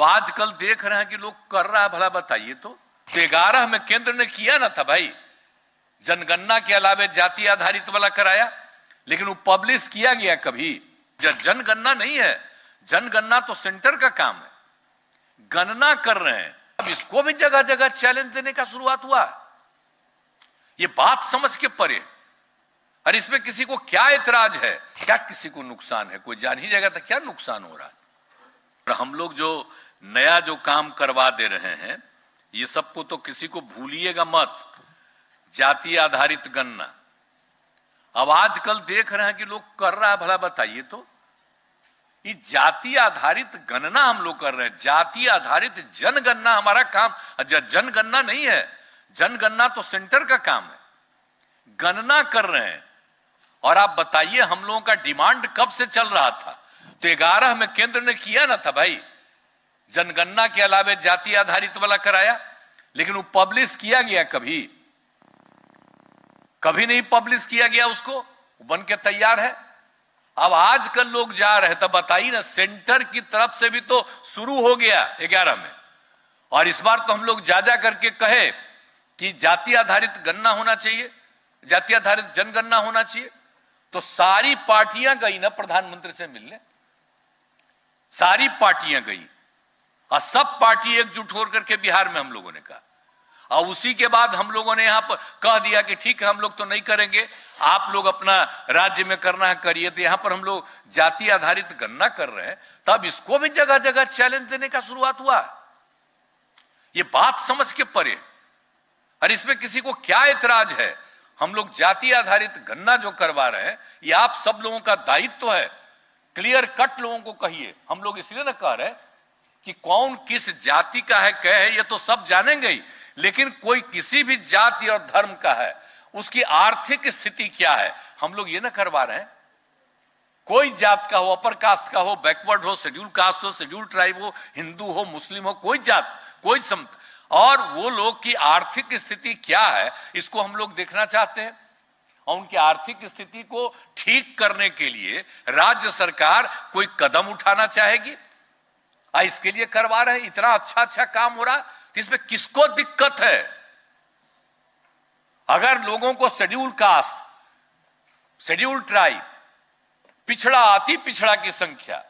अब आजकल देख रहे हैं कि लोग कर रहा है, भला बताइए तो 11 में केंद्र ने किया ना था भाई, जनगणना के अलावे जाति आधारित वाला कराया, लेकिन वो पब्लिश किया गया कभी? जनगणना नहीं है, जनगणना तो सेंटर का काम है, गणना कर रहे हैं। अब इसको भी जगह जगह चैलेंज देने का शुरुआत हुआ। ये बात समझ के परे, और इसमें किसी को क्या ऐतराज है, क्या किसी को नुकसान है? कोई जान ही जाएगा तो क्या नुकसान हो रहा है। और हम लोग जो नया जो काम करवा दे रहे हैं, ये सबको तो किसी को भूलिएगा मत, जाति आधारित गणना। अब आजकल देख रहे हैं कि लोग कर रहा है, भला बताइए तो ये जाति आधारित गणना हम लोग कर रहे हैं, जाति आधारित जनगणना हमारा काम। जनगणना नहीं है, जनगणना तो सेंटर का काम है, गणना कर रहे हैं। और आप बताइए हम लोगों का डिमांड कब से चल रहा था? तो 11 में केंद्र ने किया ना था भाई, जनगणना के अलावे जाति आधारित वाला कराया, लेकिन वो पब्लिश किया गया कभी? कभी नहीं पब्लिश किया गया, उसको बन के तैयार है। अब आजकल लोग जा रहे, तब बताइए ना, सेंटर की तरफ से भी तो शुरू हो गया 11 में, और इस बार तो हम लोग जा करके कहे कि जाति आधारित गणना होना चाहिए, जाति आधारित जनगणना होना चाहिए। तो सारी पार्टियां गई ना प्रधानमंत्री से मिलने, सारी पार्टियां गई, और सब पार्टी एकजुट होकर के बिहार में हम लोगों ने कहा। और उसी के बाद हम लोगों ने यहां पर कह दिया कि ठीक है, हम लोग तो नहीं करेंगे, आप लोग अपना राज्य में करना है करिए। तो यहां पर हम लोग जाति आधारित गणना कर रहे हैं, तब इसको भी जगह जगह चैलेंज देने का शुरुआत हुआ। ये बात समझ के परे, और इसमें किसी को क्या ऐतराज है? हम लोग जाति आधारित गणना जो करवा रहे हैं, ये आप सब लोगों का दायित्व है। क्लियर कट लोगों को कहिए। हम लोग इसलिए ना कह रहे कि कौन किस जाति का है, क्या है, ये तो सब जानेंगे ही, लेकिन कोई किसी भी जाति और धर्म का है, उसकी आर्थिक स्थिति क्या है, हम लोग ये ना करवा रहे हैं। कोई जात का हो, अपर कास्ट का हो, बैकवर्ड हो, शेड्यूल कास्ट हो, शेड्यूल ट्राइब हो, हिंदू हो, मुस्लिम हो, कोई जात, कोई संत, और वो लोग की आर्थिक स्थिति क्या है, इसको हम लोग देखना चाहते हैं। और उनकी आर्थिक स्थिति को ठीक करने के लिए राज्य सरकार कोई कदम उठाना चाहेगी, इसके लिए करवा रहे हैं। इतना अच्छा अच्छा काम हो रहा, तो इसमें किसको दिक्कत है? अगर लोगों को शेड्यूल कास्ट, शेड्यूल ट्राइब, पिछड़ा, अति पिछड़ा की संख्या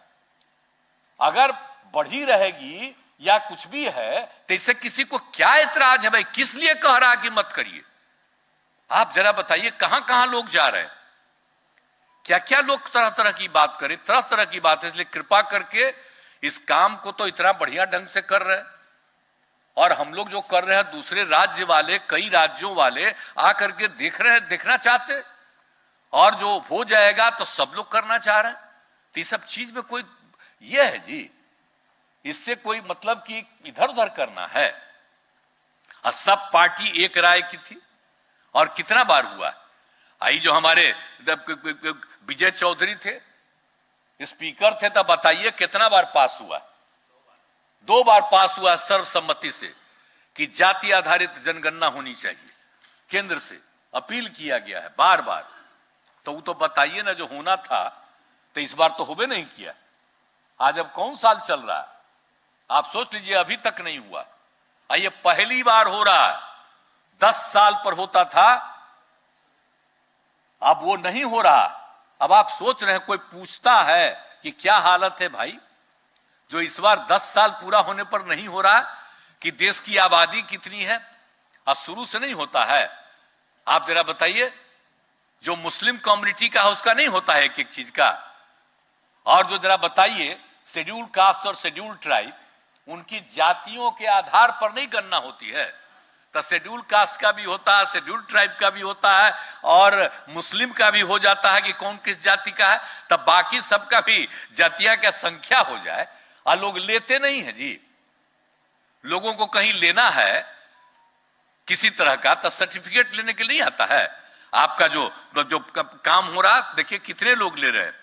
अगर बढ़ी रहेगी या कुछ भी है, तो इससे किसी को क्या ऐतराज है भाई? किस लिए कह रहा कि मत करिए? आप जरा बताइए कहां कहां लोग जा रहे हैं, क्या क्या लोग तरह तरह की बात करें, तरह तरह की बात है। इसलिए कृपा करके इस काम को तो इतना बढ़िया ढंग से कर रहे हैं, और हम लोग जो कर रहे हैं, दूसरे राज्य वाले, कई राज्यों वाले आकर के देख रहे हैं, देखना चाहते, और जो हो जाएगा तो सब लोग करना चाह रहे हैं। तो इस सब चीज में कोई ये है जी, इससे कोई मतलब कि इधर उधर करना है। और सब पार्टी एक राय की थी, और कितना बार हुआ। आई जो हमारे विजय चौधरी थे, स्पीकर थे, तब बताइए कितना बार पास हुआ? 2 बार पास हुआ सर्वसम्मति से कि जाति आधारित जनगणना होनी चाहिए। केंद्र से अपील किया गया है बार बार। तो वो तो बताइए ना, जो होना था तो इस बार तो होबे नहीं किया। आज अब कौन साल चल रहा है, आप सोच लीजिए, अभी तक नहीं हुआ। ये पहली बार हो रहा है। 10 साल पर होता था, अब वो नहीं हो रहा। अब आप सोच रहे हैं, कोई पूछता है कि क्या हालत है भाई, जो इस बार 10 साल पूरा होने पर नहीं हो रहा, कि देश की आबादी कितनी है, और शुरू से नहीं होता है। आप जरा बताइए, जो मुस्लिम कम्युनिटी का है उसका नहीं होता है एक एक चीज का, और जो जरा बताइए शेड्यूल कास्ट और शेड्यूल ट्राइब, उनकी जातियों के आधार पर नहीं गणना होती है। तो शेड्यूल कास्ट का भी होता है, शेड्यूल ट्राइब का भी होता है, और मुस्लिम का भी हो जाता है कि कौन किस जाति का है। तब बाकी सबका भी जातियां का संख्या हो जाए, और लोग लेते नहीं है जी। लोगों को कहीं लेना है किसी तरह का, तो सर्टिफिकेट लेने के लिए नहीं आता है। आपका जो काम हो रहा, देखिए कितने लोग ले रहे हैं,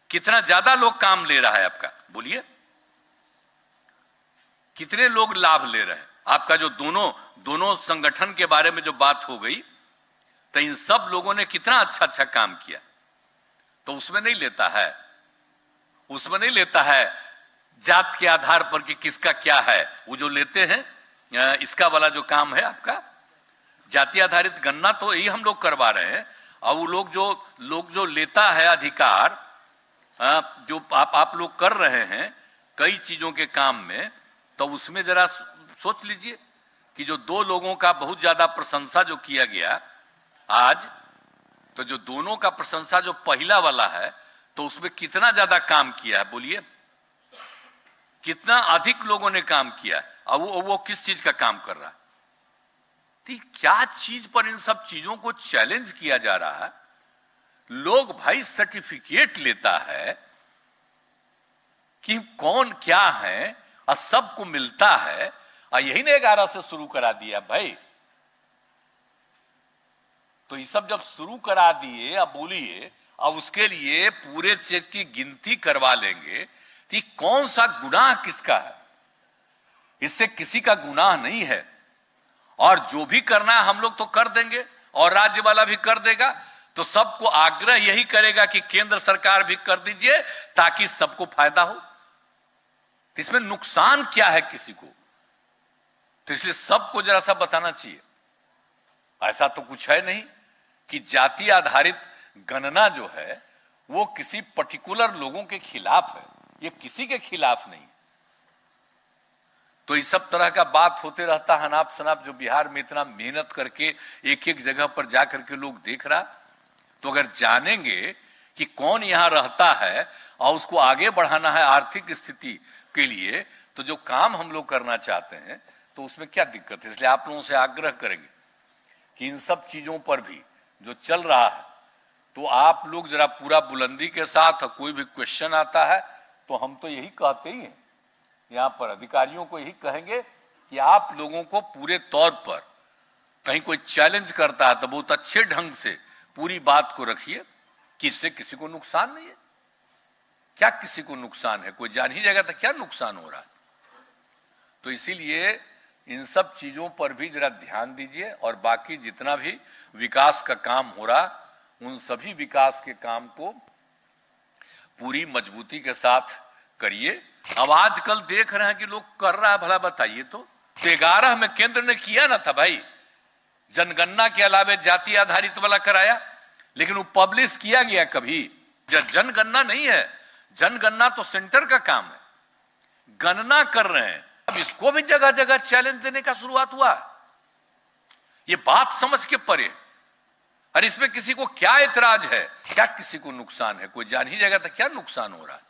कितना ज्यादा लोग काम ले रहा है आपका, बोलिए कितने लोग लाभ ले रहे हैं आपका। जो दोनों संगठन के बारे में जो बात हो गई, तो इन सब लोगों ने कितना अच्छा अच्छा काम किया, तो उसमें नहीं लेता है, उसमें नहीं लेता है जात के आधार पर कि किसका क्या है, वो जो लेते हैं इसका वाला जो काम है आपका जाति आधारित गणना, तो यही हम लोग करवा रहे हैं। और वो लोग जो लेता है अधिकार, जो आप लोग कर रहे हैं कई चीजों के काम में, तो उसमें जरा सोच लीजिए कि जो दो लोगों का बहुत ज्यादा प्रशंसा जो किया गया आज, तो जो दोनों का प्रशंसा जो पहला वाला है, तो उसमें कितना ज्यादा काम किया है, बोलिए कितना अधिक लोगों ने काम किया। अब वो किस चीज का काम कर रहा है, ठीक क्या चीज पर इन सब चीजों को चैलेंज किया जा रहा है। लोग भाई सर्टिफिकेट लेता है कि कौन क्या है और सबको मिलता है, और यही ने 11 से शुरू करा दिया भाई। तो ये सब जब शुरू करा दिए, अब बोलिए अब उसके लिए पूरे चीज की गिनती करवा लेंगे कि कौन सा गुनाह किसका है। इससे किसी का गुनाह नहीं है, और जो भी करना है हम लोग तो कर देंगे और राज्य वाला भी कर देगा। तो सबको आग्रह यही करेगा कि केंद्र सरकार भी कर दीजिए ताकि सबको फायदा हो। तो इसमें नुकसान क्या है किसी को, तो इसलिए सबको जरा सा बताना चाहिए। ऐसा तो कुछ है नहीं कि जाति आधारित गणना जो है वो किसी पर्टिकुलर लोगों के खिलाफ है, ये किसी के खिलाफ नहीं। तो इस सब तरह का बात होते रहता है अनाप शनाप, जो बिहार में इतना मेहनत करके एक एक जगह पर जाकर के लोग देख रहा। तो अगर जानेंगे कि कौन यहां रहता है और उसको आगे बढ़ाना है आर्थिक स्थिति के लिए, तो जो काम हम लोग करना चाहते हैं तो उसमें क्या दिक्कत है। इसलिए आप लोगों से आग्रह करेंगे कि इन सब चीजों पर भी जो चल रहा है, तो आप लोग जरा पूरा बुलंदी के साथ, कोई भी क्वेश्चन आता है तो हम तो यही कहते ही हैं, यहां पर अधिकारियों को यही कहेंगे कि आप लोगों को पूरे तौर पर कहीं कोई चैलेंज करता है तो बहुत अच्छे ढंग से पूरी बात को रखिए कि इससे किसी को नुकसान नहीं है। क्या किसी को नुकसान है, कोई जान ही जाएगा तो क्या नुकसान हो रहा है। तो इसीलिए इन सब चीजों पर भी जरा ध्यान दीजिए, और बाकी जितना भी विकास का काम हो रहा उन सभी विकास के काम को पूरी मजबूती के साथ करिए। अब आजकल देख रहे हैं कि लोग कर रहा है, भला बताइए तो 11 में केंद्र ने किया ना था भाई, जनगणना के अलावे जाति आधारित वाला कराया, लेकिन वो पब्लिश किया गया कभी। जनगणना नहीं है, जनगणना तो सेंटर का काम है, गणना कर रहे हैं। अब इसको भी जगह जगह चैलेंज देने का शुरुआत हुआ। ये बात समझ के परे, और इसमें किसी को क्या एतराज है, क्या किसी को नुकसान है, कोई जान ही जाएगा तो क्या नुकसान हो रहा है।